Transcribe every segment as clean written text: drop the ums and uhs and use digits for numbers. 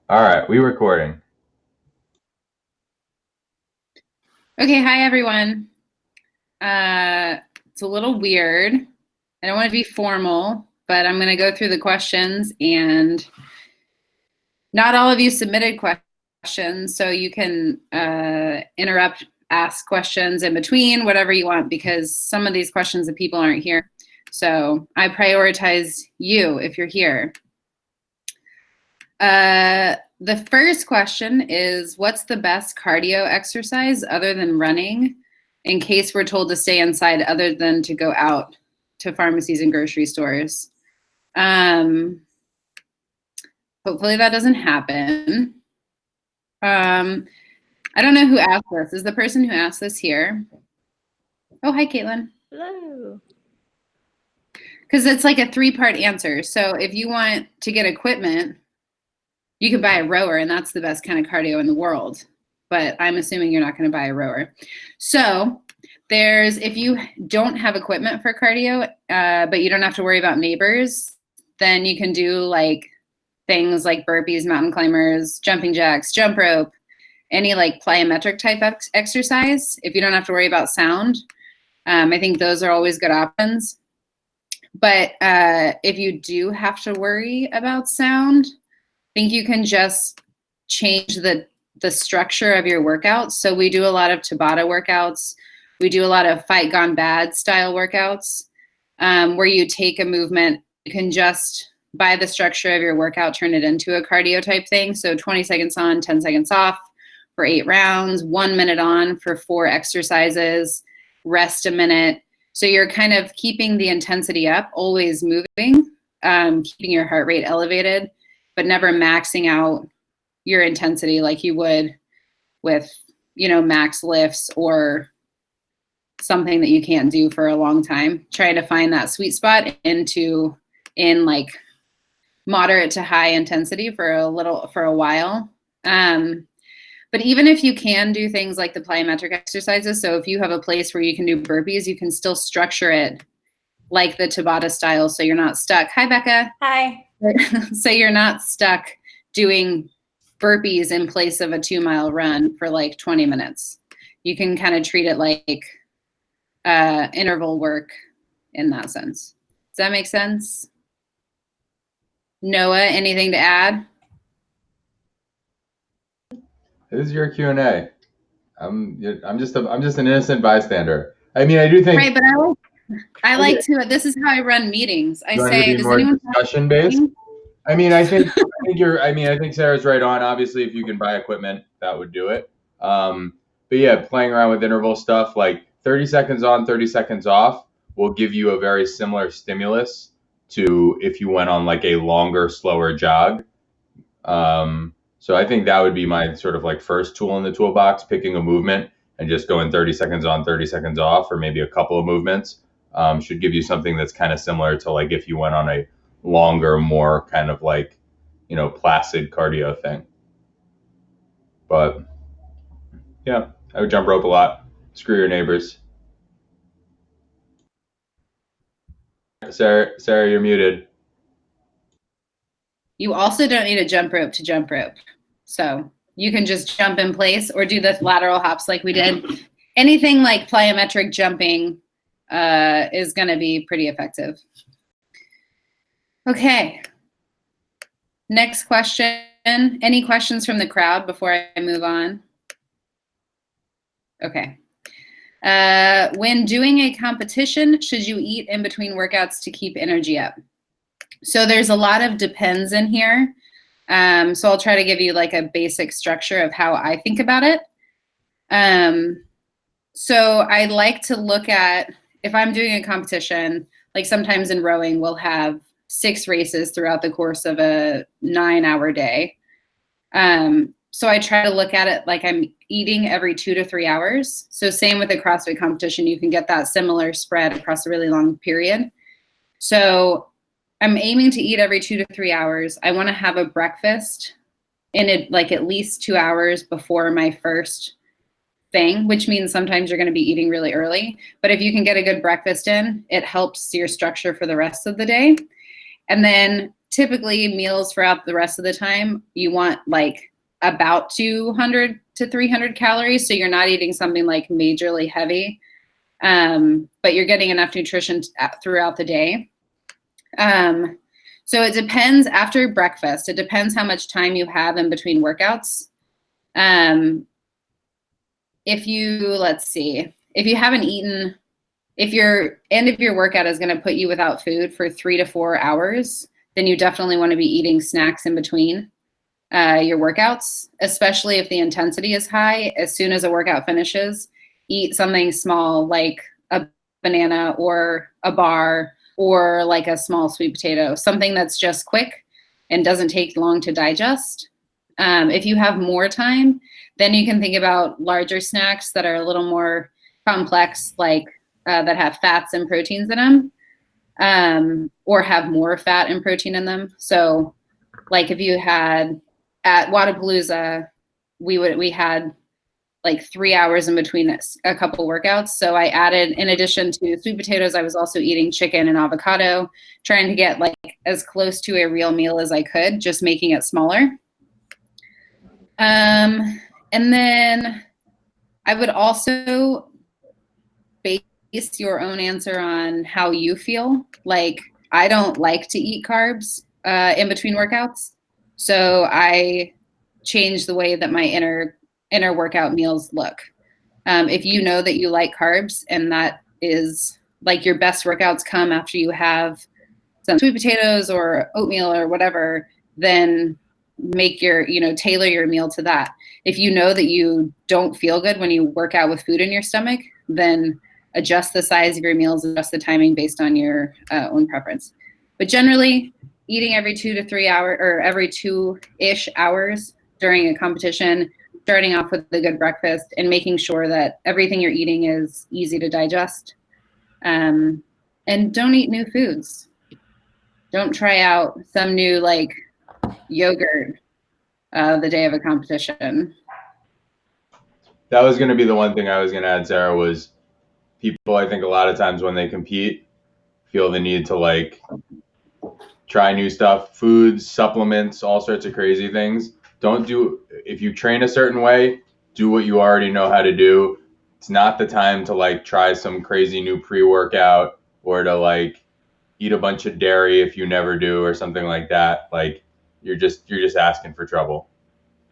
All right, we recording. Okay, hi everyone. It's a little weird. I don't want to be formal, but I'm going to go through the questions, and not all of you submitted questions, so you can interrupt, ask questions in between, whatever you want, because some of these questions the people aren't here. So I prioritize you if you're here. The first question is, what's the best cardio exercise other than running in case we're told to stay inside other than to go out to pharmacies and grocery stores? Hopefully that doesn't happen. I don't know who asked this. Is the person who asked this here? Oh, hi, Caitlin. Hello. Because it's like a 3-part answer. So if you want to get equipment, you could buy a rower, and that's the best kind of cardio in the world. But I'm assuming you're not going to buy a rower. So if you don't have equipment for cardio, but you don't have to worry about neighbors, then you can do like things like burpees, mountain climbers, jumping jacks, jump rope, any like plyometric type exercise. If you don't have to worry about sound, I think those are always good options. But if you do have to worry about sound, I think you can just change the structure of your workouts. So we do a lot of Tabata workouts. We do a lot of Fight Gone Bad style workouts, where you take a movement, you can just, by the structure of your workout, turn it into a cardio type thing. So 20 seconds on, 10 seconds off for 8 rounds, 1 minute on for 4 exercises, rest a minute. So you're kind of keeping the intensity up, always moving, keeping your heart rate elevated, but never maxing out your intensity like you would with, max lifts or something that you can't do for a long time. Trying to find that sweet spot in like moderate to high intensity for a while. But even if you can do things like the plyometric exercises, so if you have a place where you can do burpees, you can still structure it like the Tabata style, so you're not stuck. Hi, Becca. Hi. So you're not stuck doing burpees in place of a 2-mile run for like 20 minutes. You can kind of treat it like interval work in that sense. Does that make sense? Noah, anything to add? This is your Q&A. I'm just an innocent bystander. I mean, I do think. Right, but I like to. This is how I run meetings. I say, does anyone discussion based? I mean, I think Sarah's right on. Obviously, if you can buy equipment, that would do it. But yeah, playing around with interval stuff like 30 seconds on, 30 seconds off will give you a very similar stimulus to if you went on like a longer, slower jog. So I think that would be my sort of like first tool in the toolbox, picking a movement and just going 30 seconds on, 30 seconds off, or maybe a couple of movements. Should give you something that's kind of similar to like if you went on a longer, more kind of like, placid cardio thing. But yeah, I would jump rope a lot. Screw your neighbors. Sarah, you're muted. You also don't need a jump rope to jump rope. So you can just jump in place or do the lateral hops like we did. Anything like plyometric jumping is going to be pretty effective. Okay. Next question. Any questions from the crowd before I move on? Okay. When doing a competition, should you eat in between workouts to keep energy up? So there's a lot of depends in here. So I'll try to give you like a basic structure of how I think about it. So I like to look at, if I'm doing a competition, like sometimes in rowing, we'll have 6 races throughout the course of a 9-hour day. So I try to look at it like I'm eating every 2 to 3 hours. So same with a CrossFit competition, you can get that similar spread across a really long period. So I'm aiming to eat every 2 to 3 hours. I want to have a breakfast in it, like at least 2 hours before my first thing, which means sometimes you're going to be eating really early. But if you can get a good breakfast in, it helps your structure for the rest of the day. And then typically meals throughout the rest of the time, you want like about 200 to 300 calories. So you're not eating something like majorly heavy, but you're getting enough nutrition throughout the day. So it depends after breakfast. It depends how much time you have in between workouts. If you haven't eaten, if your end of your workout is going to put you without food for 3 to 4 hours, then you definitely want to be eating snacks in between your workouts, especially if the intensity is high. As soon as a workout finishes, eat something small like a banana or a bar or like a small sweet potato, something that's just quick and doesn't take long to digest. If you have more time, then you can think about larger snacks that are a little more complex, like that have fats and proteins in them, or have more fat and protein in them. So like if you had at Wadapalooza, we had like 3 hours in between a couple workouts. So I added, in addition to sweet potatoes, I was also eating chicken and avocado, trying to get like as close to a real meal as I could, just making it smaller. And then I would also base your own answer on how you feel. Like, I don't like to eat carbs in between workouts. So I change the way that my inner workout meals look. If you know that you like carbs and that is like your best workouts come after you have some sweet potatoes or oatmeal or whatever, then make tailor your meal to that. If you know that you don't feel good when you work out with food in your stomach, then adjust the size of your meals, adjust the timing based on your own preference. But generally, eating every 2 to 3 hours or every 2-ish hours during a competition, starting off with a good breakfast and making sure that everything you're eating is easy to digest. And don't eat new foods. Don't try out some new like yogurt the day of a competition. That was going to be the one thing I was going to add, Sarah, was people, I think a lot of times when they compete, feel the need to like try new stuff, foods, supplements, all sorts of crazy things. If you train a certain way, do what you already know how to do. It's not the time to like try some crazy new pre-workout or to like eat a bunch of dairy if you never do or something like that. Like you're just asking for trouble.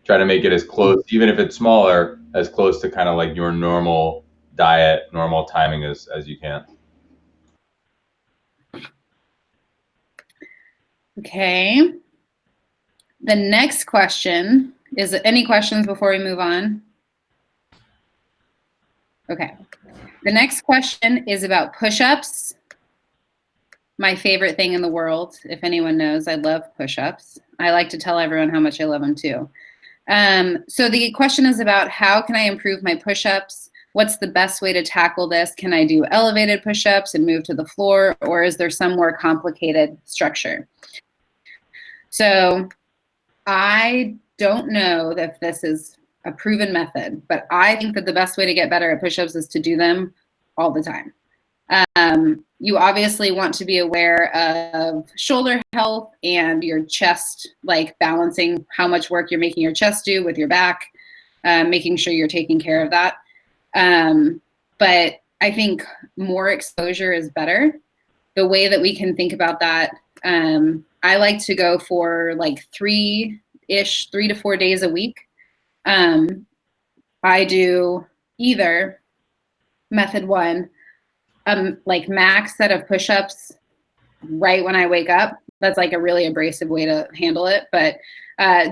Try to make it as close, even if it's smaller, as close to kind of like your normal diet, normal timing as you can. Okay. The next question is, any questions before we move on? Okay. The next question is about push-ups. My favorite thing in the world, if anyone knows, I love push-ups. I like to tell everyone how much I love them too. So the question is about how can I improve my push-ups? What's the best way to tackle this? Can I do elevated push-ups and move to the floor, or is there some more complicated structure? So I don't know if this is a proven method, but I think that the best way to get better at push-ups is to do them all the time. You obviously want to be aware of shoulder health and your chest, like balancing how much work you're making your chest do with your back, making sure you're taking care of that. But I think more exposure is better. The way that we can think about that, I like to go for like 3 to 4 days a week. I do either method 1, like max set of push-ups right when I wake up. That's like a really abrasive way to handle it, but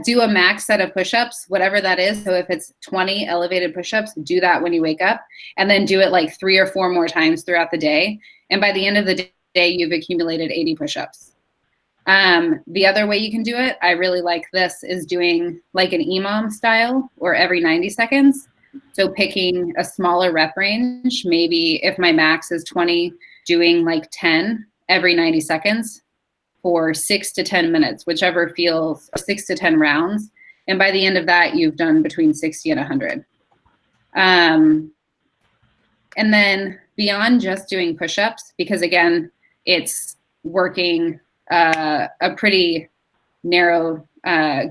do a max set of push-ups, whatever that is. So if it's 20 elevated push-ups, do that when you wake up, and then do it like 3 or 4 more times throughout the day. And by the end of the day, you've accumulated 80 push-ups. The other way you can do it, I really like this, is doing like an EMOM style, or every 90 seconds. So picking a smaller rep range, maybe if my max is 20, doing like 10 every 90 seconds for 6 to 10 minutes, whichever feels, 6 to 10 rounds. And by the end of that, you've done between 60 and 100. And then beyond just doing push-ups, because again, it's working a pretty narrow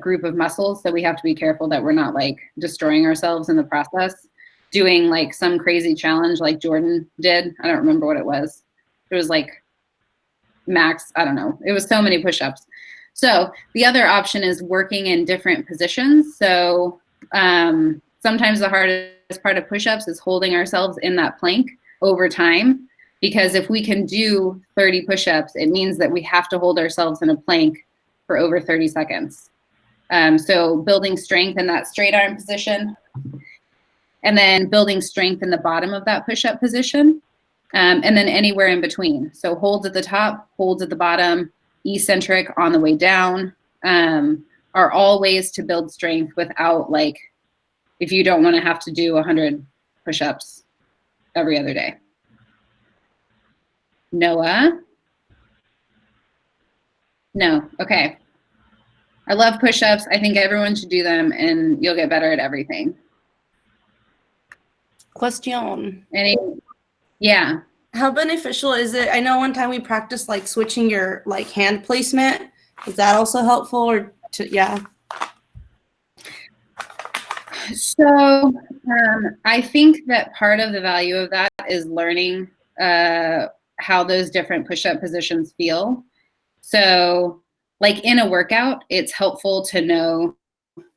group of muscles, so we have to be careful that we're not like destroying ourselves in the process, doing like some crazy challenge like Jordan did. I don't remember what it was. It was like max, I don't know. It was so many push-ups. So the other option is working in different positions. So sometimes the hardest part of push-ups is holding ourselves in that plank over time, because if we can do 30 push-ups, it means that we have to hold ourselves in a plank for over 30 seconds. So building strength in that straight arm position, and then building strength in the bottom of that push-up position, and then anywhere in between. So holds at the top, holds at the bottom, eccentric on the way down, are all ways to build strength without, like, if you don't want to have to do 100 push-ups every other day. Noah? No. Okay. I love push-ups. I think everyone should do them, and you'll get better at everything. Question. Yeah. How beneficial is it? I know one time we practiced like switching your like hand placement. Is that also helpful, or yeah? So I think that part of the value of that is learning how those different push-up positions feel. So like in a workout, it's helpful to know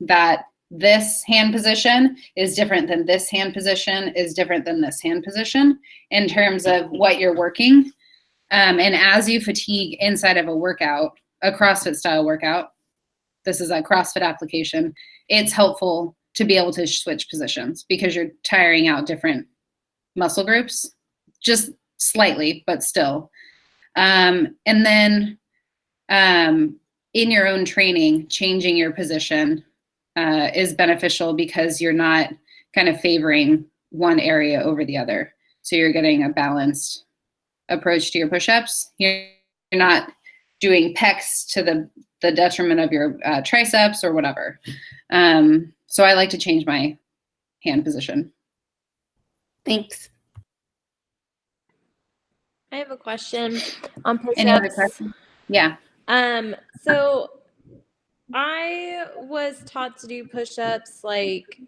that this hand position is different than this hand position is different than this hand position in terms of what you're working. And as you fatigue inside of a workout, a CrossFit style workout, this is a CrossFit application, it's helpful to be able to switch positions because you're tiring out different muscle groups, just slightly, but still. And then in your own training, changing your position is beneficial because you're not kind of favoring one area over the other. So you're getting a balanced approach to your push-ups. You're not doing pecs to the detriment of your triceps or whatever. So I like to change my hand position. Thanks. I have a question on push-ups. Any other questions? Yeah. So I was taught to do push-ups like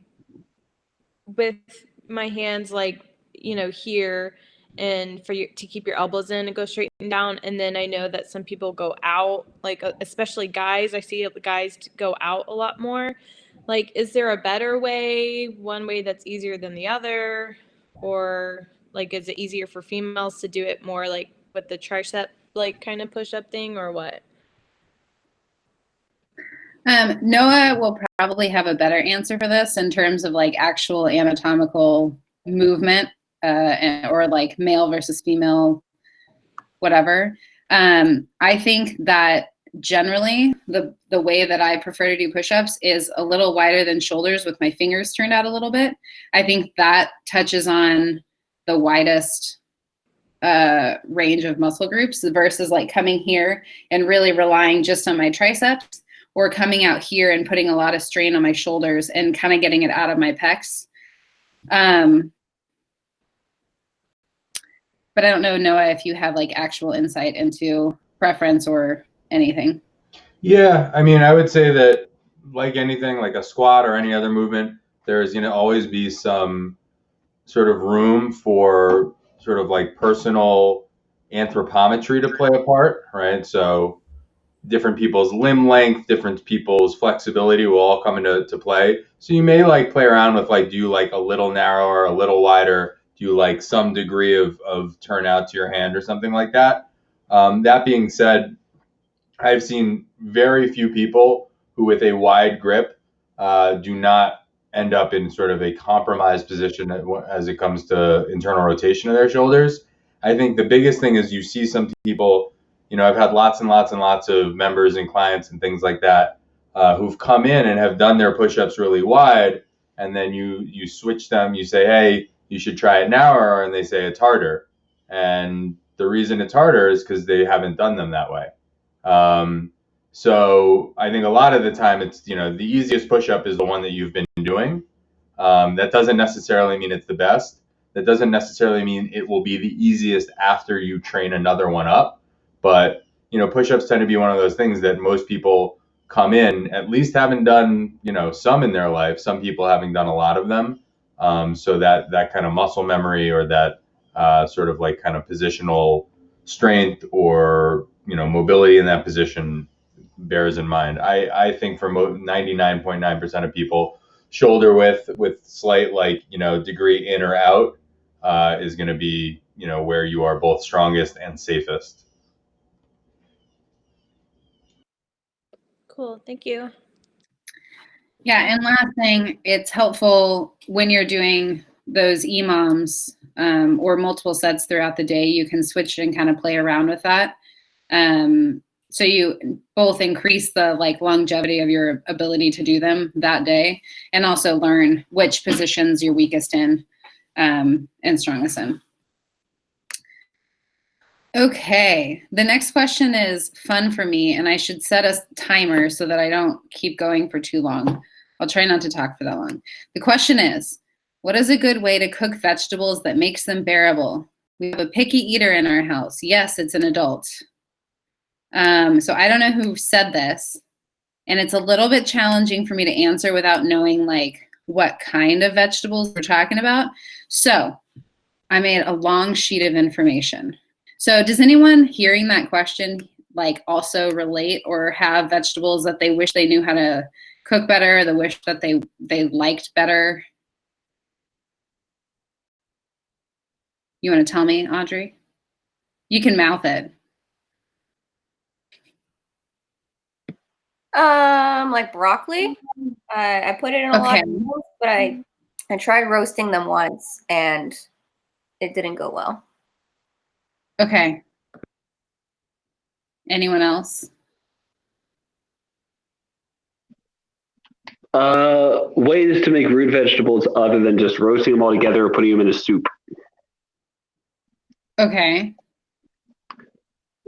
with my hands like, you know, here, and for you to keep your elbows in and go straight and down. And then I know that some people go out, like especially guys. I see guys go out a lot more. Like, is there a better way, one way that's easier than the other? Or like, is it easier for females to do it more like with the tricep, like kind of push-up thing, or what? Noah will probably have a better answer for this in terms of like actual anatomical movement or like male versus female, whatever. I think that generally the way that I prefer to do push-ups is a little wider than shoulders with my fingers turned out a little bit. I think that touches on the widest range of muscle groups versus like coming here and really relying just on my triceps, or coming out here and putting a lot of strain on my shoulders and kind of getting it out of my pecs. But I don't know, Noah, if you have like actual insight into preference or anything. Yeah, I mean, I would say that like anything, like a squat or any other movement, there's going to always be some sort of room for sort of like personal anthropometry to play a part, right? So different people's limb length, different people's flexibility will all come into play. So you may like play around with like, do you like a little narrower, a little wider? Do you like some degree of turnout to your hand or something like that? That being said, I've seen very few people who with a wide grip do not end up in sort of a compromised position as it comes to internal rotation of their shoulders. I think the biggest thing is you see some people, you know, I've had lots and lots and lots of members and clients and things like that who've come in and have done their push-ups really wide, and then you switch them, you say, hey, you should try it narrower, and they say it's harder. And the reason it's harder is because they haven't done them that way. So I think a lot of the time it's, you know, the easiest push-up is the one that you've been doing. That doesn't necessarily mean it's the best. That doesn't necessarily mean it will be the easiest after you train another one up. But push-ups tend to be one of those things that most people come in at least having done, some in their life, some people having done a lot of them. So that kind of muscle memory, or that sort of like kind of positional strength, or, mobility in that position bears in mind. I think for 99.9% of people, shoulder width with slight, like, degree in or out is going to be, where you are both strongest and safest. Cool. Thank you. Yeah, and last thing, it's helpful when you're doing those EMOMs or multiple sets throughout the day, you can switch and kind of play around with that. So you both increase the like longevity of your ability to do them that day, and also learn which positions you're weakest in and strongest in. Okay, the next question is fun for me, and I should set a timer so that I don't keep going for too long. I'll try not to talk for that long. The question is, what is a good way to cook vegetables that makes them bearable? We have a picky eater in our house. Yes, it's an adult. So I don't know who said this, and it's a little bit challenging for me to answer without knowing like what kind of vegetables we're talking about. So I made a long sheet of information. So does anyone hearing that question like also relate or have vegetables that they wish they knew how to cook better, or they wish that they liked better? You want to tell me, Audrey? You can mouth it. Like broccoli. I put it in a lot of meals, but I tried roasting them once and it didn't go well. Okay. Anyone else? Ways to make root vegetables other than just roasting them all together or putting them in a soup. Okay.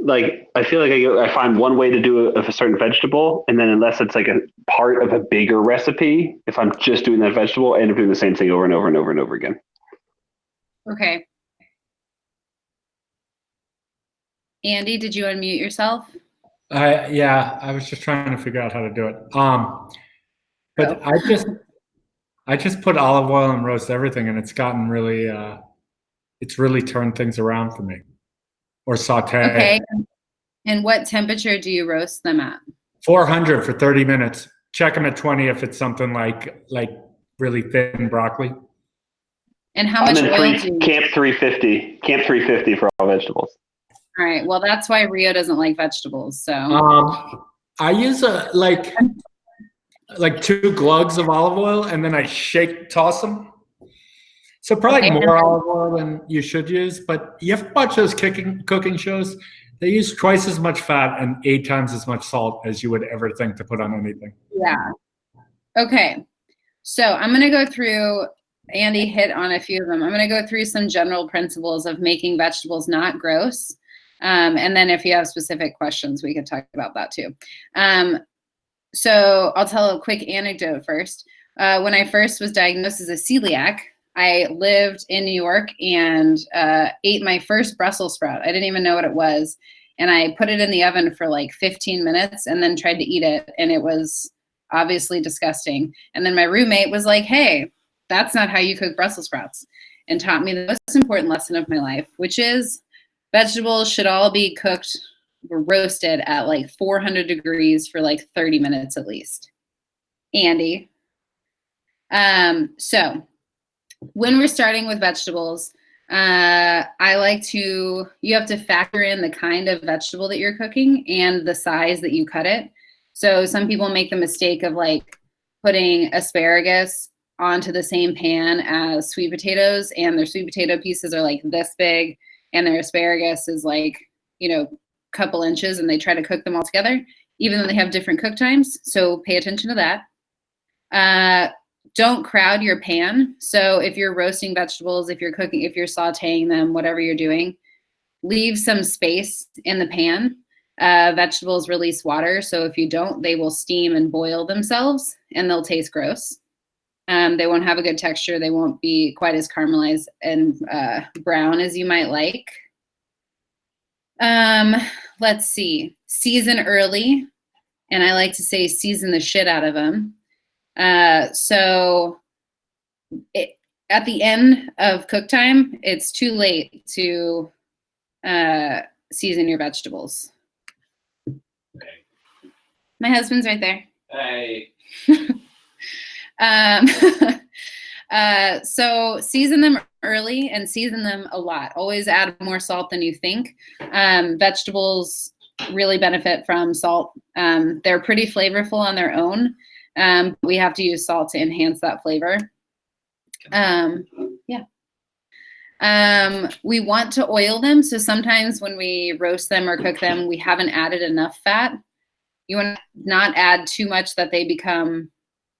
Like, I feel like I find one way to do a certain vegetable, and then unless it's like a part of a bigger recipe, if I'm just doing that vegetable, I end up doing the same thing over and over and over and over again. Okay. Andy, did you unmute yourself? Yeah, I was just trying to figure out how to do it. But I just put olive oil and roast everything, and it's gotten really, it's really turned things around for me. Or saute. Okay. And what temperature do you roast them at? 400 for 30 minutes. Check them at 20 if it's something like really thin broccoli. And how much oil do you Camp 350. Camp 350 for all vegetables. All right. Well, that's why Rio doesn't like vegetables. So I use like 2 glugs of olive oil, and then I toss them. So probably more olive oil than you should use, but you have to watch those cooking shows. They use twice as much fat and 8 times as much salt as you would ever think to put on anything. Yeah. Okay. So I'm going to go through, Andy hit on a few of them. I'm going to go through some general principles of making vegetables not gross. And then if you have specific questions, we could talk about that too. So I'll tell a quick anecdote first. When I first was diagnosed as a celiac, I lived in New York and ate my first Brussels sprout. I didn't even know what it was. And I put it in the oven for like 15 minutes and then tried to eat it. And it was obviously disgusting. And then my roommate was like, hey, that's not how you cook Brussels sprouts, and taught me the most important lesson of my life, which is vegetables should all be cooked or roasted at like 400 degrees for like 30 minutes at least. Andy. So when we're starting with vegetables, I like you have to factor in the kind of vegetable that you're cooking and the size that you cut it. So some people make the mistake of like putting asparagus onto the same pan as sweet potatoes, and their sweet potato pieces are like this big and their asparagus is like, couple inches, and they try to cook them all together, even though they have different cook times. So pay attention to that. Don't crowd your pan. So if you're roasting vegetables, if you're cooking, if you're sauteing them, whatever you're doing, leave some space in the pan. Vegetables release water. So if you don't, they will steam and boil themselves and they'll taste gross. They won't have a good texture. They won't be quite as caramelized and brown as you might like. Let's see. season early, and I like to say season the shit out of them. So at the end of cook time, it's too late to season your vegetables. My husband's right there. Hey. So season them early and season them a lot. Always add more salt than you think. Vegetables really benefit from salt. They're pretty flavorful on their own. We have to use salt to enhance that flavor. We want to oil them. So sometimes when we roast them or cook them, we haven't added enough fat. You want to not add too much that they become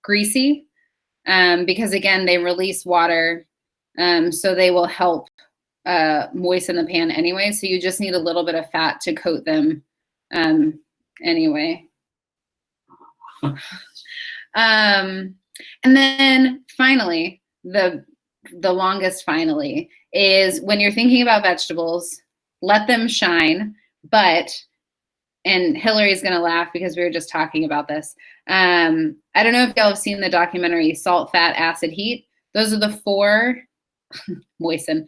greasy, because again, they release water. So they will help moisten the pan anyway. So you just need a little bit of fat to coat them anyway. And then finally, the longest finally is when you're thinking about vegetables, let them shine, but, and Hillary's going to laugh because we were just talking about this. I don't know if y'all have seen the documentary Salt, Fat, Acid, Heat. Those are the four, moisten.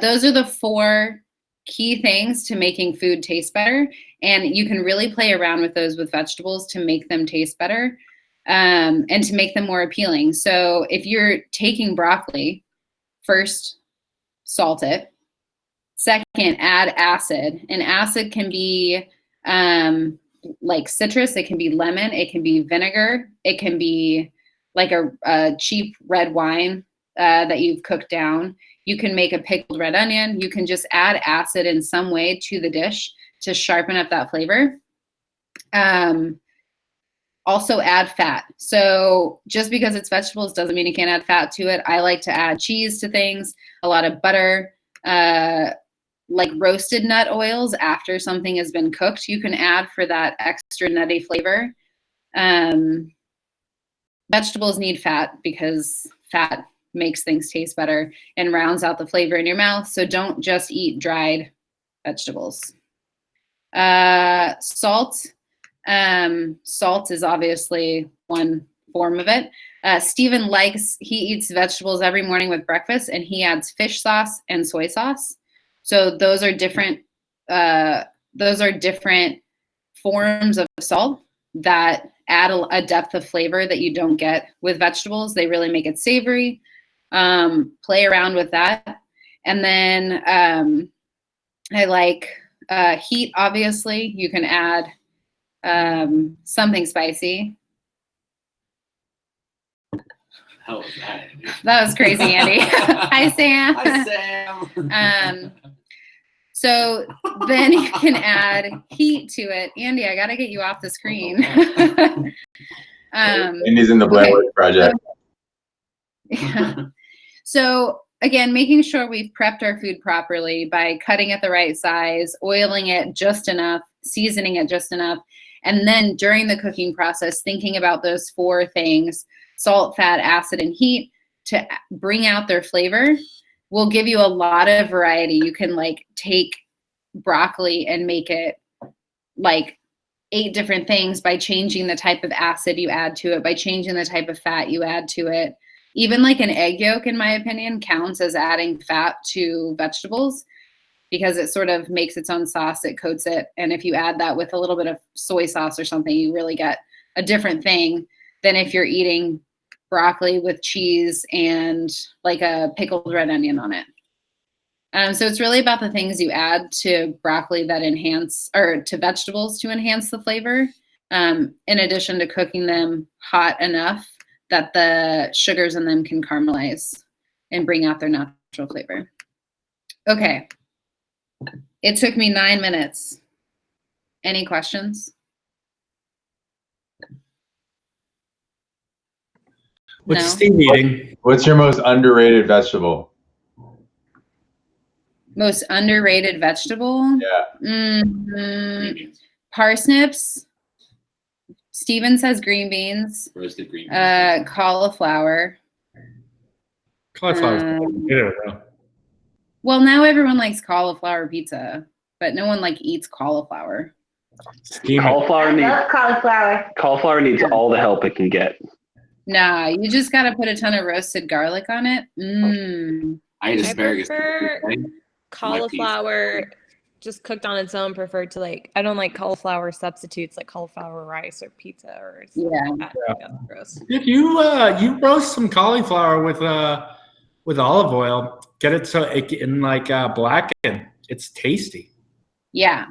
Those are the four key things to making food taste better. And you can really play around with those with vegetables to make them taste better, and to make them more appealing. So if you're taking broccoli, first, salt it. Second, add acid. And acid can be like citrus. It can be lemon. It can be vinegar. It can be like a cheap red wine that you've cooked down. You can make a pickled red onion. You can just add acid in some way to the dish to sharpen up that flavor. Also add fat. So just because it's vegetables doesn't mean you can't add fat to it. I like to add cheese to things, a lot of butter, like roasted nut oils after something has been cooked. You can add for that extra nutty flavor. Vegetables need fat because fat makes things taste better and rounds out the flavor in your mouth. So don't just eat dried vegetables. Salt. Salt is obviously one form of it. Steven he eats vegetables every morning with breakfast, and he adds fish sauce and soy sauce. So those are different forms of salt that add a depth of flavor that you don't get with vegetables. They really make it savory. Play around with that. And then I like heat, obviously. You can add something spicy. How was that, Andy? That was crazy, Andy. Hi, Sam. Hi, Sam. So then you can add heat to it. Andy, I got to get you off the screen. Andy's in the Blair Witch Project. Yeah. So again, making sure we've prepped our food properly by cutting it the right size, oiling it just enough, seasoning it just enough. And then during the cooking process, thinking about those four things, salt, fat, acid, and heat, to bring out their flavor will give you a lot of variety. You can like take broccoli and make it like 8 different things by changing the type of acid you add to it, by changing the type of fat you add to it. Even like an egg yolk, in my opinion, counts as adding fat to vegetables because it sort of makes its own sauce, it coats it. And if you add that with a little bit of soy sauce or something, you really get a different thing than if you're eating broccoli with cheese and like a pickled red onion on it. So it's really about the things you add to broccoli that enhance, or to vegetables to enhance the flavor, in addition to cooking them hot enough that the sugars in them can caramelize and bring out their natural flavor. Okay. It took me 9 minutes. Any questions? What's No. Steve eating? What's your most underrated vegetable? Most underrated vegetable? Yeah. Parsnips. Steven says green beans. Roasted green beans. Cauliflower. Cauliflower. Though. Well, now everyone likes cauliflower pizza, but no one like eats cauliflower. Steam it. Cauliflower needs cauliflower. all the help it can get. Nah, you just gotta put a ton of roasted garlic on it. Mmm. I eat I asparagus. prefer cauliflower just cooked on its own. Preferred to like, I don't like cauliflower substitutes like cauliflower rice or pizza or something like that. That's gross. If you roast some cauliflower with olive oil, get it so it can like blacken. It's tasty. Yeah.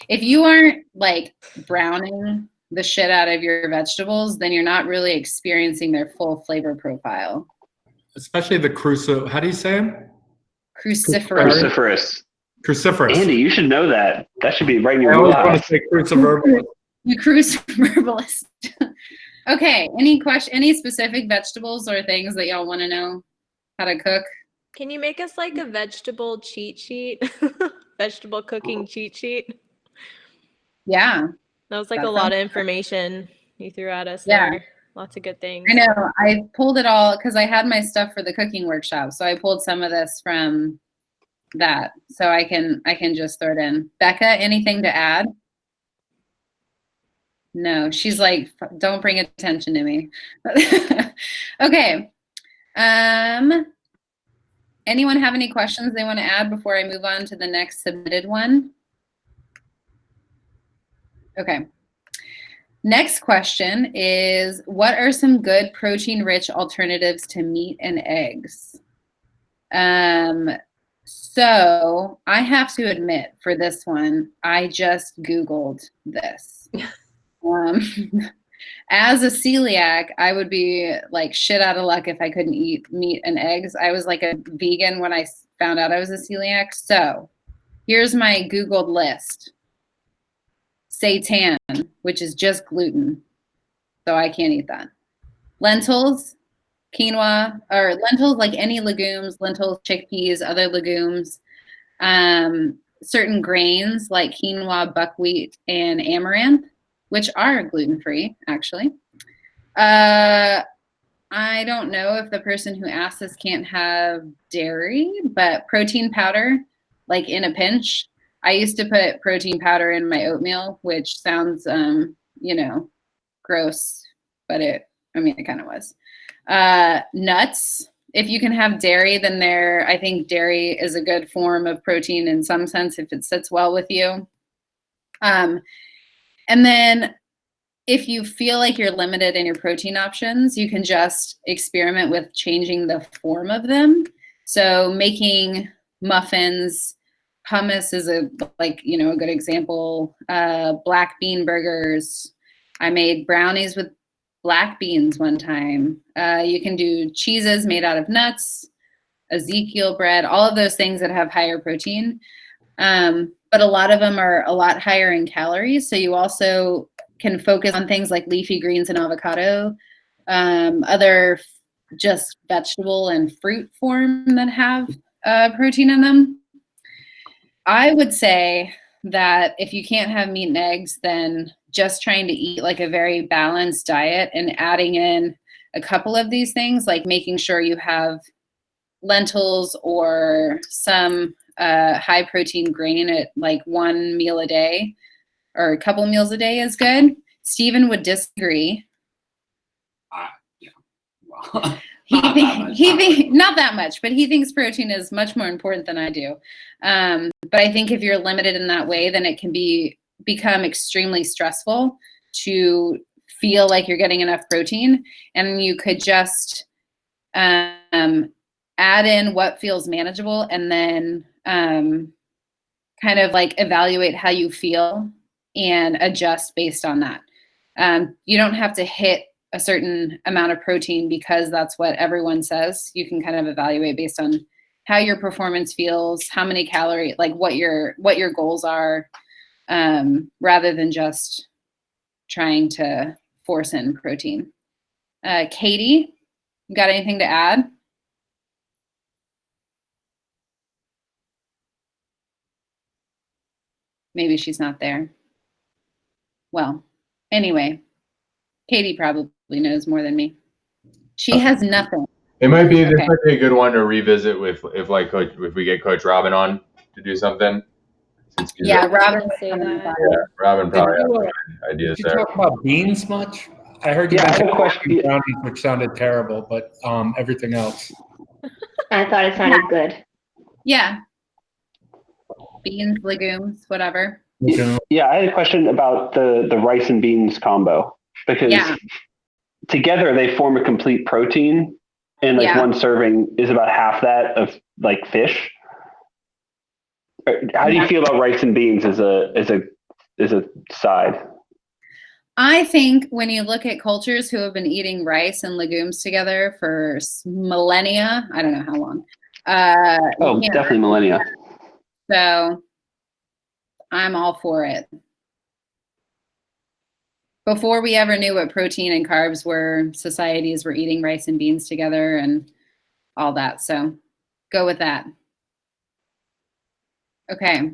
If you aren't like browning the shit out of your vegetables, then you're not really experiencing their full flavor profile. Especially the how do you say them? Cruciferous. Cruciferous. Andy, you should know that. That should be right in I your always want wheelhouse. to say cruciferous. You cruciferbalist. Okay. Any specific vegetables or things that y'all want to know how to cook? Can you make us like a vegetable cheat sheet? Vegetable cooking cheat sheet? Yeah. That was like That a lot sounds of information you threw at us Yeah. there. Lots of good things. I know. I pulled it all because I had my stuff for the cooking workshop. So I pulled some of this from that. So I can just throw it in. Becca, anything to add? No, she's like, don't bring attention to me. Okay. Anyone have any questions they want to add before I move on to the next submitted one? Okay. Next question is, what are some good protein-rich alternatives to meat and eggs? So I have to admit for this one, I just Googled this. As a celiac, I would be like shit out of luck if I couldn't eat meat and eggs. I was like a vegan when I found out I was a celiac. So here's my Googled list. Seitan, which is just gluten. So I can't eat that. Lentils, quinoa, or lentils, like any legumes, lentils, chickpeas, other legumes. Certain grains like quinoa, buckwheat, and amaranth, which are gluten-free, actually. I don't know if the person who asked this can't have dairy, but protein powder, like in a pinch. I used to put protein powder in my oatmeal, which sounds, gross, but it kind of was. Nuts. If you can have dairy, then I think dairy is a good form of protein in some sense if it sits well with you. And then if you feel like you're limited in your protein options, you can just experiment with changing the form of them. So making muffins, hummus is a good example. Black bean burgers. I made brownies with black beans one time. You can do cheeses made out of nuts, Ezekiel bread, all of those things that have higher protein. But a lot of them are a lot higher in calories. So you also can focus on things like leafy greens and avocado, other just vegetable and fruit form that have protein in them. I would say that if you can't have meat and eggs, then just trying to eat like a very balanced diet and adding in a couple of these things, like making sure you have lentils or some high protein grain at like one meal a day or a couple meals a day is good. Stephen would disagree. Yeah. Well, Not that much, but he thinks protein is much more important than I do. But I think if you're limited in that way, then it can become extremely stressful to feel like you're getting enough protein. And you could just add in what feels manageable and then kind of like evaluate how you feel and adjust based on that. You don't have to hit a certain amount of protein because that's what everyone says. You can kind of evaluate based on how your performance feels, how many calories, like what your goals are, rather than just trying to force in protein. Katie, you got anything to add? Maybe she's not there. Well, anyway, Katie probably knows more than me. She has nothing. It might be this might be a good one to revisit if we get Coach Robin on to do something. Excuse Yeah, me. Robin Didn't say coming that. by. Yeah, Robin probably has Did you, some ideas Did you there. talk about beans much? I heard you Yeah, I had mention a question. brownies, which sounded terrible, but everything else. I thought it sounded good. Yeah. Beans, legumes, whatever. Yeah, I had a question about the rice and beans combo because Yeah. together they form a complete protein, and like Yeah. one serving is about half that of like fish. How do you feel about rice and beans as a side? I think when you look at cultures who have been eating rice and legumes together for millennia, I don't know how long. Oh, you can't- definitely millennia. So I'm all for it. Before we ever knew what protein and carbs were, societies were eating rice and beans together and all that. So go with that. Okay.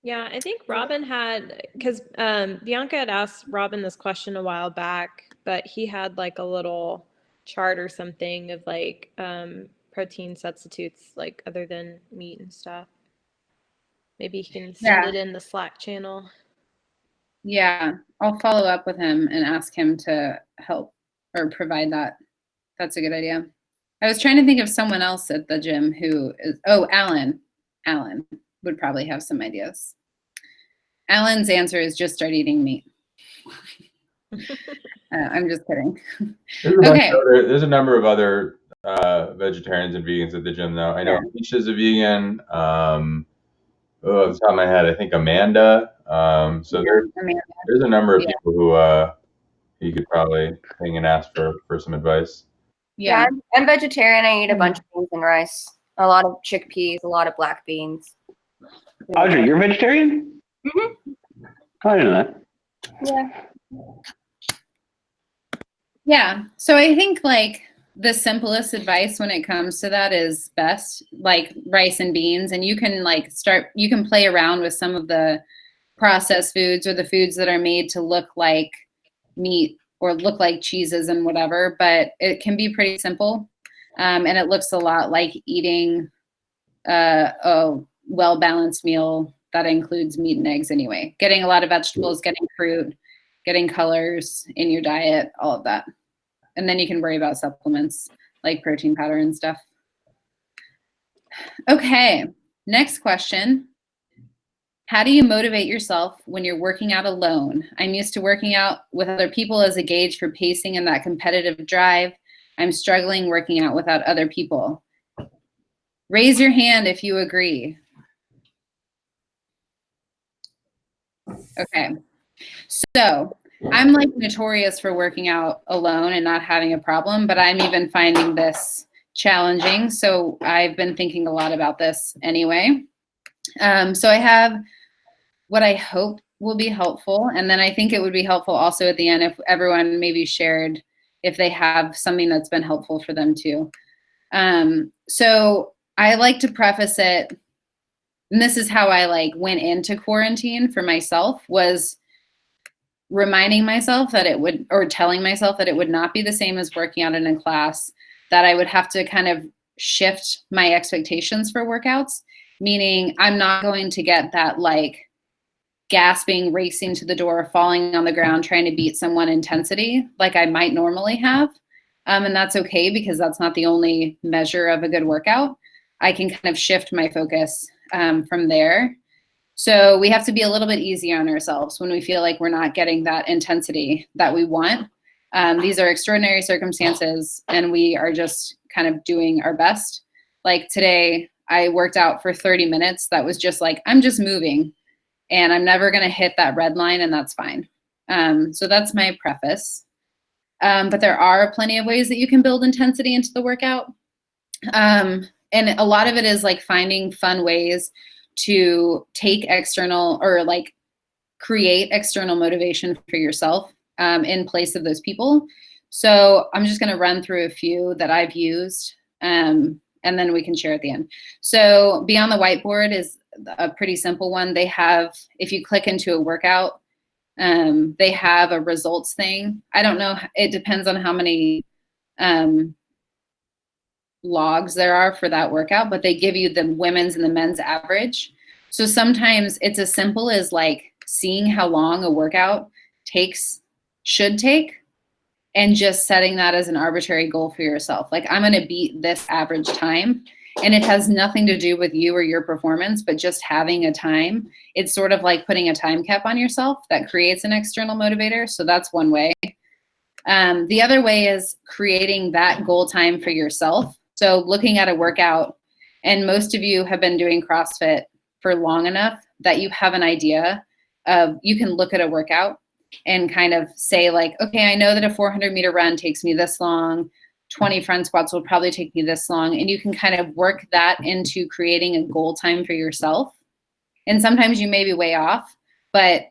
Yeah, I think Robin had, because Bianca had asked Robin this question a while back, but he had like a little chart or something of like protein substitutes, like other than meat and stuff. Maybe he can send Yeah. it in the Slack channel. Yeah. I'll follow up with him and ask him to help or provide that. That's a good idea. I was trying to think of someone else at the gym who is, Alan. Alan would probably have some ideas. Alan's answer is just start eating meat. I'm just kidding. Okay. There's a number of other vegetarians and vegans at the gym, though. I know Misha's a vegan. Off the top of my head, I think Amanda. So there's a number of people who you could probably ping and ask for some advice. Yeah. I'm vegetarian. I eat a bunch of beans and rice, a lot of chickpeas, a lot of black beans. Audrey, you're vegetarian? Mm-hmm. I didn't know that. Yeah. Yeah. So I think like the simplest advice when it comes to that is best, like rice and beans. And you can like you can play around with some of the processed foods or the foods that are made to look like meat or look like cheeses and whatever, but it can be pretty simple. And it looks a lot like eating a well-balanced meal that includes meat and eggs anyway. Getting a lot of vegetables, getting fruit, getting colors in your diet, all of that. And then you can worry about supplements like protein powder and stuff. Okay, next question. How do you motivate yourself when you're working out alone? I'm used to working out with other people as a gauge for pacing and that competitive drive. I'm struggling working out without other people. Raise your hand if you agree. Okay, so I'm like notorious for working out alone and not having a problem, but I'm even finding this challenging. So I've been thinking a lot about this anyway. So I have what I hope will be helpful. And then I think it would be helpful also at the end if everyone maybe shared if they have something that's been helpful for them too. So I like to preface it, and this is how I like went into quarantine for myself, was reminding myself that it would, or telling myself that it would not be the same as working out in a class, that I would have to kind of shift my expectations for workouts, meaning I'm not going to get that like gasping, racing to the door, falling on the ground, trying to beat someone intensity like I might normally have. And that's okay because that's not the only measure of a good workout. I can kind of shift my focus from there. So we have to be a little bit easier on ourselves when we feel like we're not getting that intensity that we want. These are extraordinary circumstances and we are just kind of doing our best. Like today, I worked out for 30 minutes. That was just like, I'm just moving and I'm never going to hit that red line and that's fine. So that's my preface. But there are plenty of ways that you can build intensity into the workout. And a lot of it is like finding fun ways to take external or like create external motivation for yourself in place of those people. So I'm just going to run through a few that I've used and then we can share at the end. So Beyond the Whiteboard is a pretty simple one. They have, if you click into a workout, they have a results thing. I don't know. It depends on how many logs there are for that workout, but they give you the women's and the men's average. So sometimes it's as simple as like seeing how long a workout should take, and just setting that as an arbitrary goal for yourself. Like, I'm going to beat this average time. And it has nothing to do with you or your performance, but just having a time. It's sort of like putting a time cap on yourself that creates an external motivator. So that's one way. The other way is creating that goal time for yourself. So looking at a workout, and most of you have been doing CrossFit for long enough that you have an idea of, you can look at a workout and kind of say like, okay, I know that a 400-meter run takes me this long, 20 front squats will probably take me this long. And you can kind of work that into creating a goal time for yourself. And sometimes you may be way off, but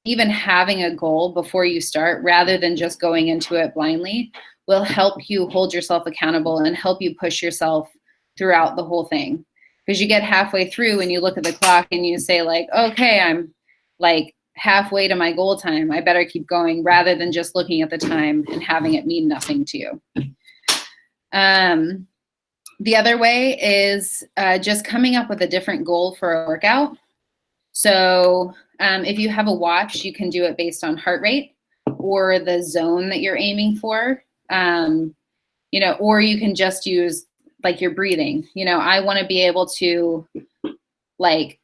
even having a goal before you start, rather than just going into it blindly, will help you hold yourself accountable and help you push yourself throughout the whole thing. Because you get halfway through and you look at the clock and you say like, okay, I'm like halfway to my goal time, I better keep going, rather than just looking at the time and having it mean nothing to you. The other way is just coming up with a different goal for a workout. So if you have a watch, you can do it based on heart rate or the zone that you're aiming for, you know, or you can just use like your breathing. You know, I want to be able to like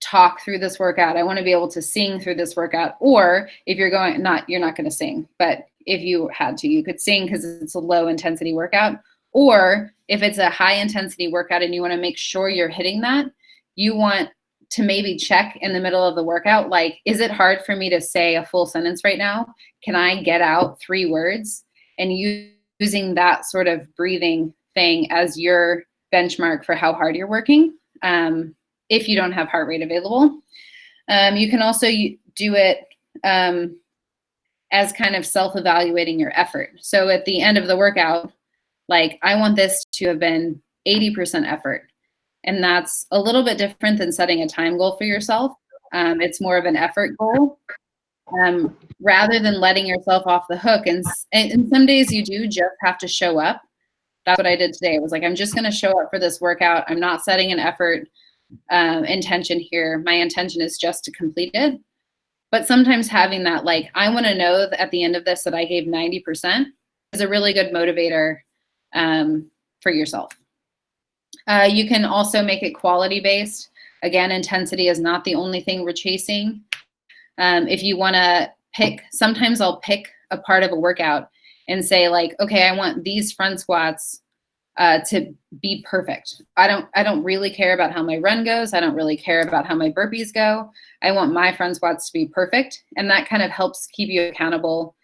talk through this workout. I want to be able to sing through this workout. Or if you're going, you're not going to sing, but if you had to, you could sing because it's a low intensity workout. Or if it's a high intensity workout and you want to make sure you're hitting that, you want to maybe check in the middle of the workout, like, is it hard for me to say a full sentence right now? Can I get out 3 words? And using that sort of breathing thing as your benchmark for how hard you're working. If you don't have heart rate available. You can also do it as kind of self-evaluating your effort. So at the end of the workout, like, I want this to have been 80% effort. And that's a little bit different than setting a time goal for yourself. It's more of an effort goal, rather than letting yourself off the hook. And some days you do just have to show up. That's what I did today. I was like, I'm just going to show up for this workout. I'm not setting an effort intention here. My intention is just to complete it. But sometimes having that, like, I want to know that at the end of this that I gave 90% is a really good motivator for yourself. You can also make it quality based. Again, intensity is not the only thing we're chasing. If you want to pick, sometimes I'll pick a part of a workout and say like, okay, I want these front squats to be perfect. I don't really care about how my run goes. I don't really care about how my burpees go. I want my front squats to be perfect. And that kind of helps keep you accountable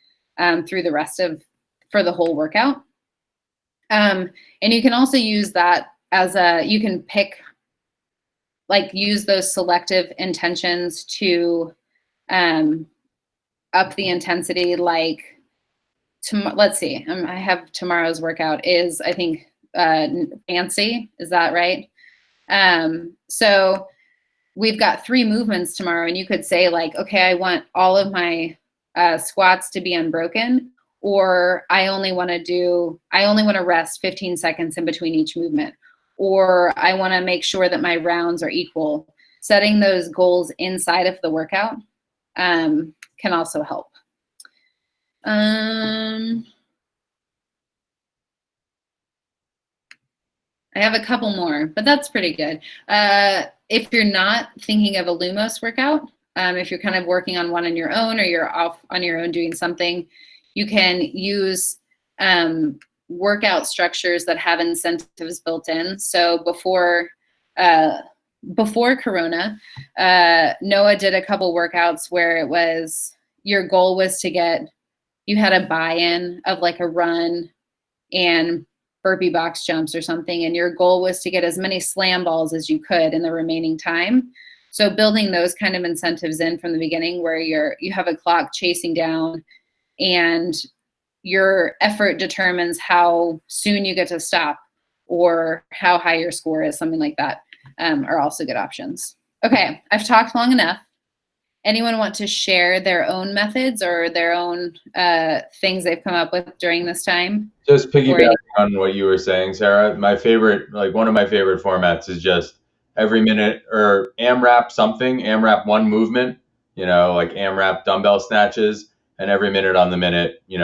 through the rest of, for the whole workout. And you can also use that as you can pick, like, use those selective intentions to up the intensity. Like, let's see, I have tomorrow's workout is, I think, fancy. Is that right? So we've got 3 movements tomorrow, and you could say like, okay, I want all of my squats to be unbroken, or I only want to rest 15 seconds in between each movement, or I want to make sure that my rounds are equal. Setting those goals inside of the workout can also help. I have a couple more, but that's pretty good. If you're not thinking of a Lumos workout, if you're kind of working on one on your own, or you're off on your own doing something, you can use workout structures that have incentives built in. So before Corona, Noah did a couple workouts where it was, your goal was to get, you had a buy-in of like a run and burpee box jumps or something, and your goal was to get as many slam balls as you could in the remaining time. So building those kind of incentives in from the beginning, where you have a clock chasing down, and your effort determines how soon you get to stop or how high your score is, something like that, are also good options. Okay, I've talked long enough. Anyone want to share their own methods or their own things they've come up with during this time? Just piggybacking on what you were saying, Sarah, my favorite, like one of my favorite formats is just every minute, or AMRAP something, AMRAP one movement, like AMRAP dumbbell snatches, and every minute on the minute, 3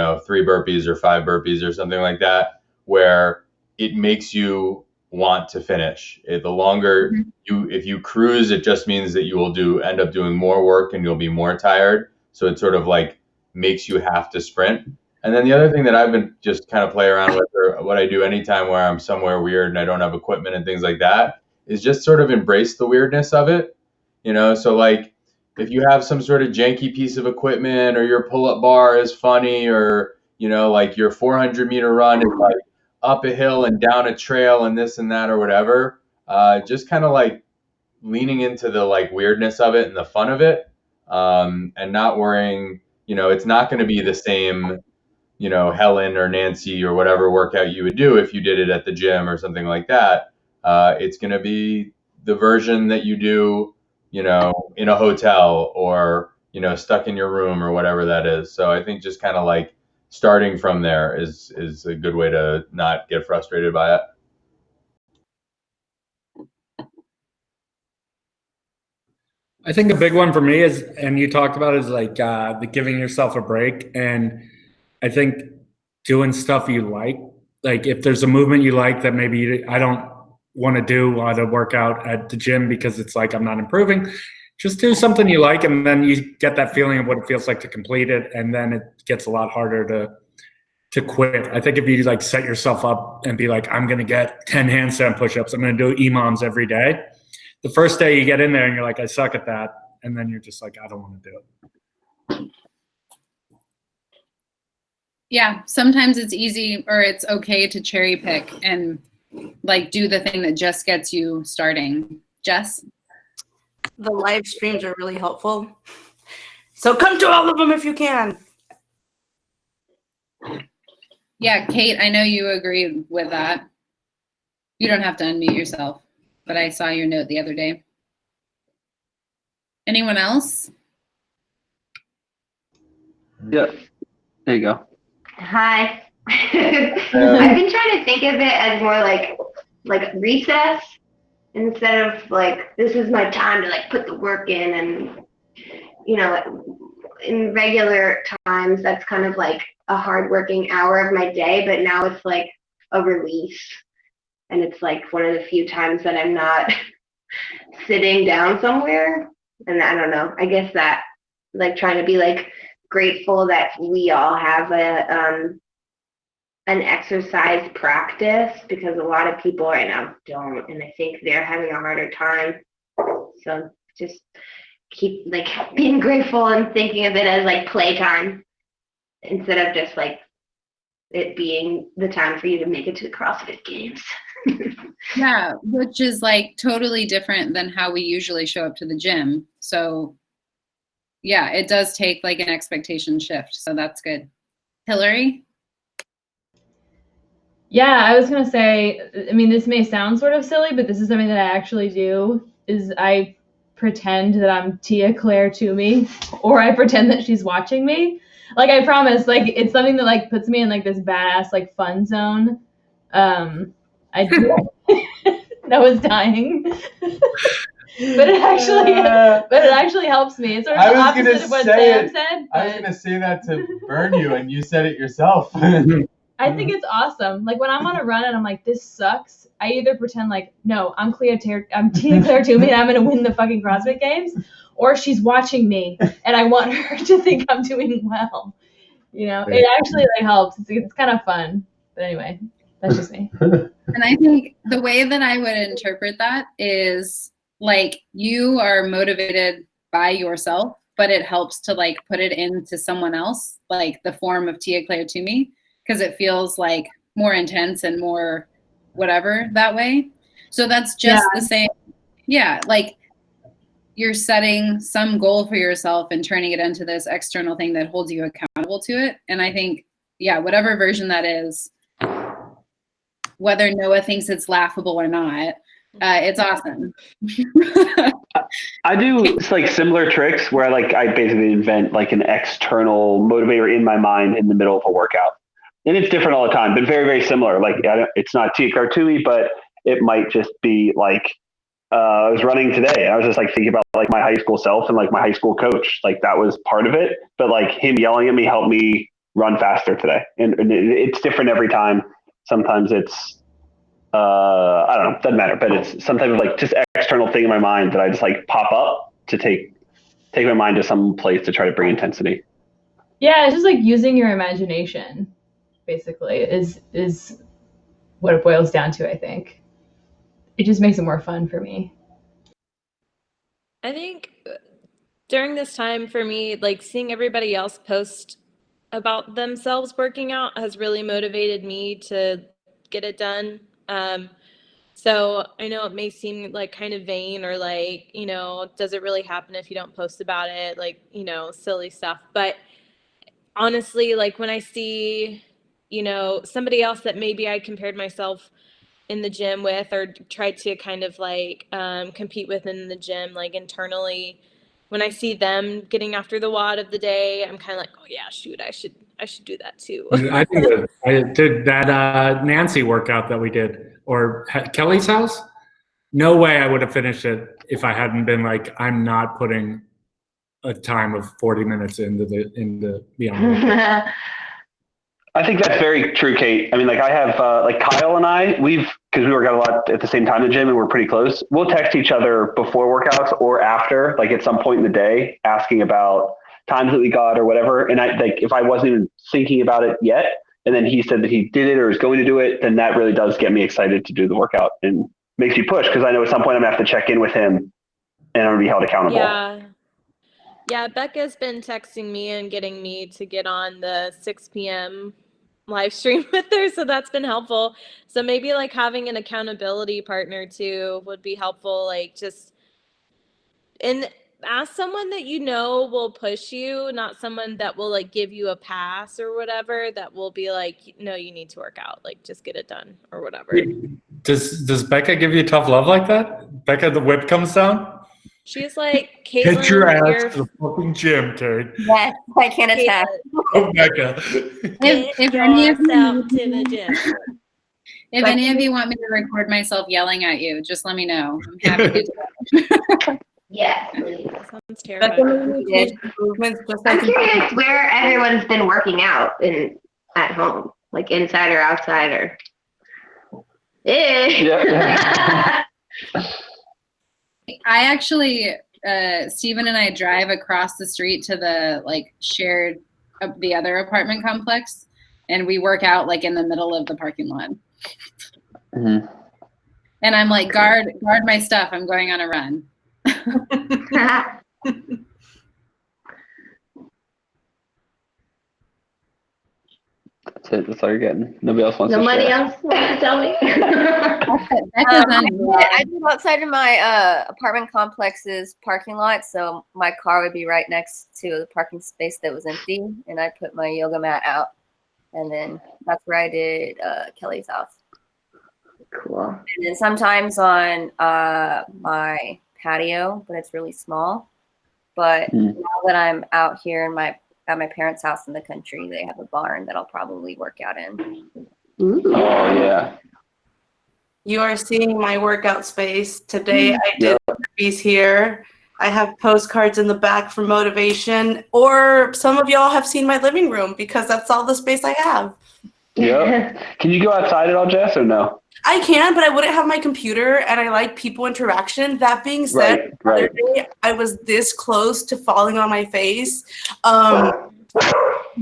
burpees or 5 burpees or something like that, where it makes you want to finish. The longer if you cruise, it just means that you will end up doing more work and you'll be more tired. So it sort of like makes you have to sprint. And then the other thing that I've been just kind of play around with, or what I do anytime where I'm somewhere weird and I don't have equipment and things like that, is just sort of embrace the weirdness of it. So like if you have some sort of janky piece of equipment, or your pull-up bar is funny, or like your 400-meter run is like up a hill and down a trail and this and that or whatever, just kind of like leaning into the like weirdness of it and the fun of it, and not worrying, it's not going to be the same, Helen or Nancy or whatever workout you would do if you did it at the gym or something like that. It's going to be the version that you do, in a hotel, or, stuck in your room, or whatever that is. So I think just kind of like starting from there is a good way to not get frustrated by it. I think a big one for me is, and you talked about, is like the giving yourself a break. And I think doing stuff you like if there's a movement you like that maybe I don't want to do the workout at the gym because it's like I'm not improving, just do something you like, and then you get that feeling of what it feels like to complete it, and then it gets a lot harder to quit. I think if you like set yourself up and be like, I'm going to get 10 handstand push-ups, I'm going to do EMOMs every day. The first day you get in there and you're like, I suck at that. And then you're just like, I don't want to do it. Yeah. Sometimes it's easy, or it's okay to cherry pick and like do the thing that just gets you starting. Jess? The live streams are really helpful. So come to all of them if you can. Yeah, Kate, I know you agree with that. You don't have to unmute yourself, but I saw your note the other day. Anyone else? Yeah, there you go. Hi. I've been trying to think of it as more like recess, instead of like, this is my time to like put the work in. And in regular times that's kind of like a hard working hour of my day, but now it's like a release, and it's like one of the few times that I'm not sitting down somewhere. And I don't know, I guess that like trying to be like grateful that we all have an exercise practice, because a lot of people right now don't, and I think they're having a harder time. So just keep like being grateful and thinking of it as like playtime, instead of just like it being the time for you to make it to the CrossFit Games. Yeah, which is like totally different than how we usually show up to the gym. So yeah, it does take like an expectation shift. So that's good. Hillary? Yeah, I was going to say, I mean, this may sound sort of silly, but this is something that I actually do, is I pretend that I'm Tia Claire Toomey, or I pretend that she's watching me. Like, I promise, like, it's something that like puts me in like this badass like fun zone. I do. Noah's dying. But it actually helps me. It's sort of the opposite of what Sam said. I was gonna say that to burn you, and you said it yourself. I think it's awesome. Like when I'm on a run and I'm like, this sucks, I either pretend like, no, I'm Tia Claire Toomey and I'm gonna win the fucking CrossFit Games, or she's watching me and I want her to think I'm doing well. It actually like helps. It's kind of fun. But anyway, that's just me. And I think the way that I would interpret that is like you are motivated by yourself, but it helps to like put it into someone else, like the form of Tia Claire Toomey, because it feels like more intense and more whatever that way. So that's just the same. Yeah, like you're setting some goal for yourself and turning it into this external thing that holds you accountable to it. And I think, whatever version that is, whether Noah thinks it's laughable or not, it's awesome. I do like similar tricks where I basically invent like an external motivator in my mind in the middle of a workout. And it's different all the time, but very, very similar. Like it's not Tia Claire Toomey, but it might just be like I was running today. I was just like thinking about like my high school self and like my high school coach. Like that was part of it. But like him yelling at me helped me run faster today. And it's different every time. Sometimes it's, I don't know, doesn't matter. But it's some type of like just external thing in my mind that I just like pop up to take my mind to some place to try to bring intensity. Yeah, it's just like using your imagination, basically, is what it boils down to, I think. It just makes it more fun for me. I think during this time for me, like seeing everybody else post about themselves working out has really motivated me to get it done. So I know it may seem like kind of vain or like, does it really happen if you don't post about it? Like, silly stuff. But honestly, like when I see, somebody else that maybe I compared myself in the gym with or tried to kind of like compete with in the gym, like internally, when I see them getting after the WOD of the day, I'm kind of like, oh yeah, shoot, I should do that too. I think I did that Nancy workout that we did, or Kelly's house. No way I would have finished it if I hadn't been like, I'm not putting a time of 40 minutes into beyond. I think that's very true, Kate. I mean, like I have, like Kyle and I, because we work out a lot at the same time in the gym and we're pretty close. We'll text each other before workouts or after, like at some point in the day, asking about times that we got or whatever. And I like, if I wasn't even thinking about it yet, and then he said that he did it or is going to do it, then that really does get me excited to do the workout and makes me push. Cause I know at some point I'm gonna have to check in with him and I'm gonna be held accountable. Yeah. Becca's been texting me and getting me to get on the 6 p.m. live stream with her, so that's been helpful. So maybe like having an accountability partner too would be helpful, like just and ask someone that will push you, not someone that will like give you a pass or whatever, that will be like, no, you need to work out, like just get it done or whatever. Does Becca give you tough love like that? Becca, the whip comes down? She's like, Caitlin, get your ass to the fucking gym, Kate. Yes, I can't attack. Oh, Becca. If any of yourself to the gym. If any of you want me to record myself yelling at you, just let me know. I'm happy to do that. Yes, please. Sounds terrible. I'm curious where everyone's been working out at home, like inside or outside or. Yeah. I actually, Steven and I drive across the street to the like shared, the other apartment complex, and we work out like in the middle of the parking lot. Mm-hmm. And I'm like, guard my stuff. I'm going on a run. That's it. That's all you're getting. Nobody else wants Nobody to share. else wants to tell me. I live outside of my apartment complex's parking lot, so my car would be right next to the parking space that was empty, and I put my yoga mat out, and then that's where I did Kelly's house. Cool. And then sometimes on my patio, but it's really small. But now that I'm out here at my parents' house in the country, they have a barn that I'll probably work out in. Oh yeah. You are seeing my workout space. Today I did burpees here. I have postcards in the back for motivation. Or some of y'all have seen my living room because that's all the space I have. Yeah. Can you go outside at all, Jess, or no? I can, but I wouldn't have my computer, and I like people interaction. That being said, the other day, I was this close to falling on my face.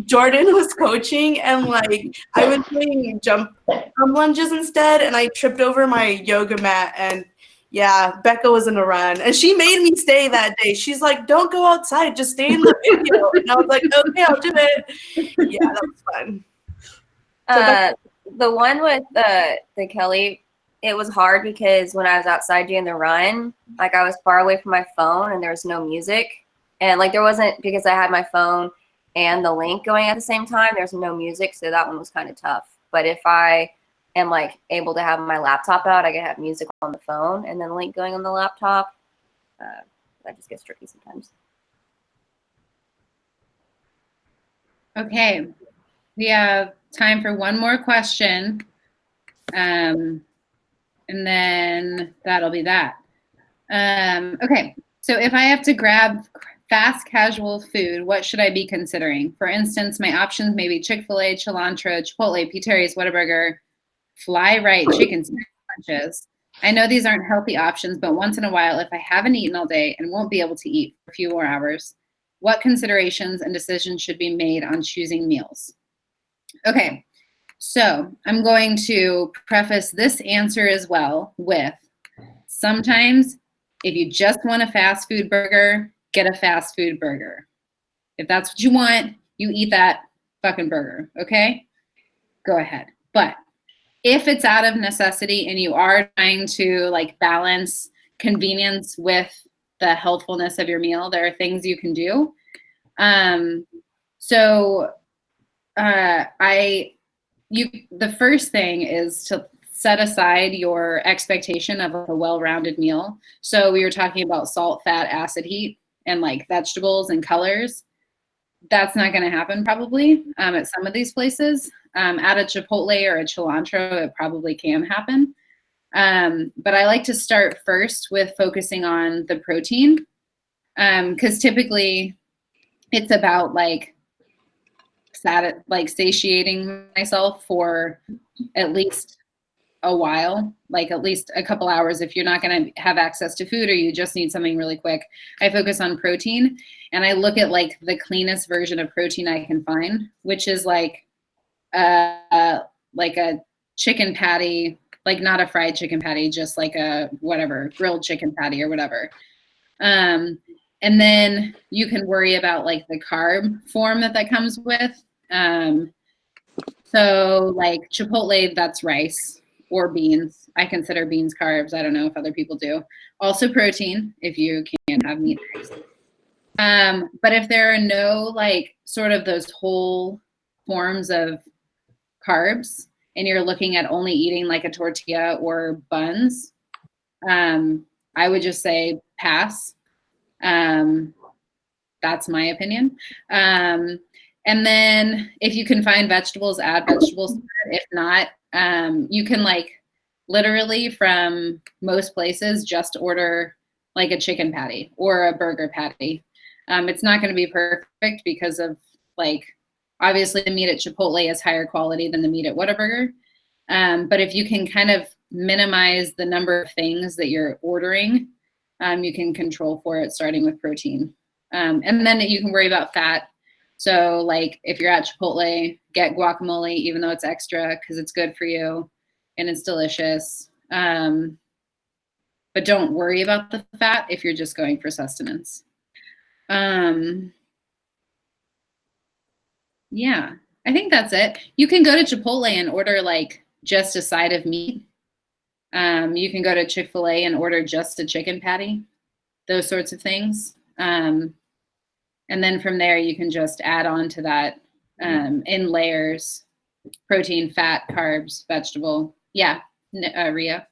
Jordan was coaching, and like I was doing jump lunges instead, and I tripped over my yoga mat, and yeah, Becca was in a run, and she made me stay that day. She's like, "Don't go outside, just stay in the video," and I was like, "Okay, I'll do it." Yeah, that was fun. The one with the Kelly, it was hard because when I was outside doing the run, like I was far away from my phone and there was no music, and like there wasn't, because I had my phone and the link going at the same time, there's no music, so that one was kind of tough. But if I am like able to have my laptop out, I can have music on the phone and then the link going on the laptop. That just gets tricky sometimes. Okay, we have time for one more question, and then that'll be that. Okay, so if I have to grab fast casual food, what should I be considering? For instance, my options may be Chick-fil-A, Cilantro, Chipotle, P-Terry's, Whataburger, Fly Right chicken sandwiches. I know these aren't healthy options, but once in a while, if I haven't eaten all day and won't be able to eat for a few more hours, what considerations and decisions should be made on choosing meals? Okay, so I'm going to preface this answer as well with sometimes if you just want a fast food burger, get a fast food burger. If that's what you want, you eat that fucking burger, okay? Go ahead. But if it's out of necessity and you are trying to like balance convenience with the healthfulness of your meal, there are things you can do. The first thing is to set aside your expectation of a well-rounded meal. So we were talking about salt, fat, acid, heat, and like vegetables and colors. That's not going to happen probably at some of these places. At a Chipotle or a Cilantro, it probably can happen. But I like to start first with focusing on the protein because typically it's about like satiating myself for at least a while, like at least a couple hours. If you're not going to have access to food or you just need something really quick, I focus on protein and I look at like the cleanest version of protein I can find, which is like a chicken patty, like not a fried chicken patty, just like a whatever grilled chicken patty or whatever. And then you can worry about like the carb form that comes with. So like Chipotle, that's rice or beans. I consider beans carbs. I don't know if other people do. Also protein, if you can't have meat. But if there are no like sort of those whole forms of carbs and you're looking at only eating like a tortilla or buns, I would just say pass. That's my opinion. And then if you can find vegetables, add vegetables. If not, you can like literally from most places just order like a chicken patty or a burger patty. It's not going to be perfect because of like, obviously the meat at Chipotle is higher quality than the meat at Whataburger. But if you can kind of minimize the number of things that you're ordering, you can control for it starting with protein. And then you can worry about fat. So like if you're at Chipotle, get guacamole, even though it's extra because it's good for you and it's delicious. But don't worry about the fat if you're just going for sustenance. Yeah, I think that's it. You can go to Chipotle and order like just a side of meat. You can go to Chick-fil-A and order just a chicken patty, those sorts of things. And then from there, you can just add on to that in layers, protein, fat, carbs, vegetable. Yeah, Ria.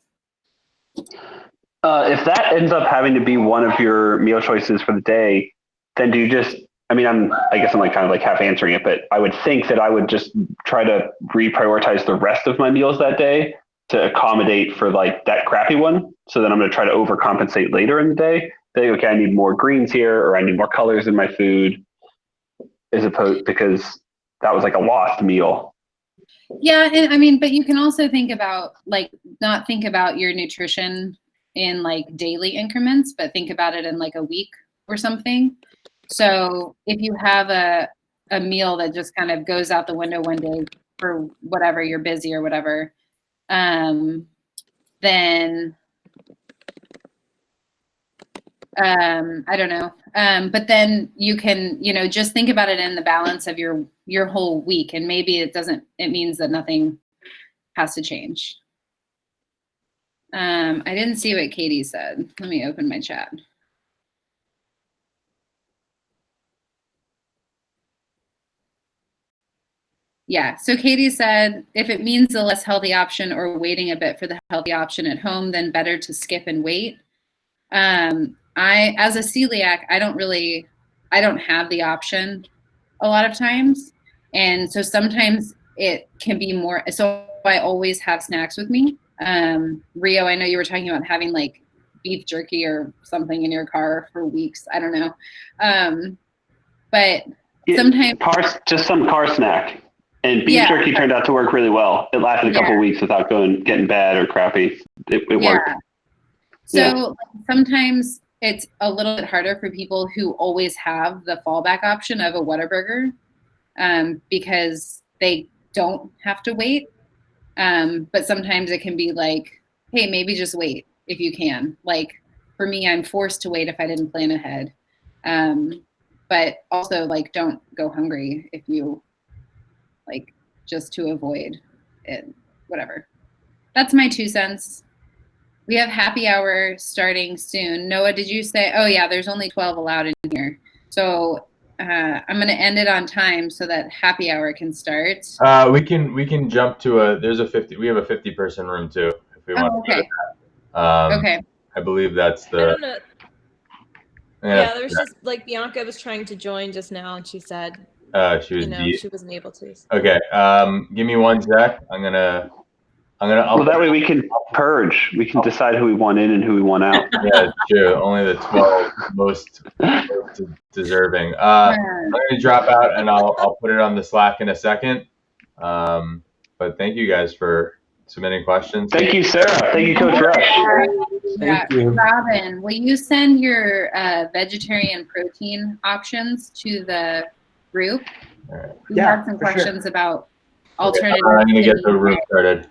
If that ends up having to be one of your meal choices for the day, then do you just, I mean, I guess I'm like kind of like half answering it, but I would think that I would just try to reprioritize the rest of my meals that day to accommodate for like that crappy one. So then I'm going to try to overcompensate later in the day. Say, okay, I need more greens here, or I need more colors in my food, as opposed because that was like a lost meal. Yeah, and I mean, but you can also think about like not think about your nutrition in like daily increments, but think about it in like a week or something. So if you have a meal that just kind of goes out the window one day for whatever, you're busy or whatever, then I don't know. But then you can, just think about it in the balance of your whole week. And maybe it means that nothing has to change. I didn't see what Katie said. Let me open my chat. Yeah, so Katie said, if it means the less healthy option or waiting a bit for the healthy option at home, then better to skip and wait. As a celiac, I don't have the option a lot of times. And so sometimes it can be more, so I always have snacks with me. Rio, I know you were talking about having like beef jerky or something in your car for weeks. I don't know. But sometimes just some car snack. And beef jerky turned out to work really well. It lasted a couple of weeks without getting bad or crappy. It worked. So sometimes it's a little bit harder for people who always have the fallback option of a Whataburger, because they don't have to wait. But sometimes it can be like, hey, maybe just wait if you can. Like for me, I'm forced to wait if I didn't plan ahead. But also like, don't go hungry if you like, just to avoid it, whatever. That's my 2 cents. We have happy hour starting soon. Noah, did you say, oh yeah, there's only 12 allowed in here. So I'm going to end it on time so that happy hour can start. We can jump to we have a 50 person room too, if we want to. Okay. I believe that's the. I don't know. Yeah, there was just like Bianca was trying to join just now, and she said she was she wasn't able to. Okay. Give me 1 sec. Well, that way we can purge. We can decide who we want in and who we want out. Yeah, it's true. Only the 12 most deserving. I'm going to drop out and I'll put it on the Slack in a second. But thank you guys for submitting questions. Thank you, Sarah. Thank you, Coach Rush. Thank you. Robin, will you send your vegetarian protein options to the group? All right. We had some questions about alternatives. I'm going to get the room started.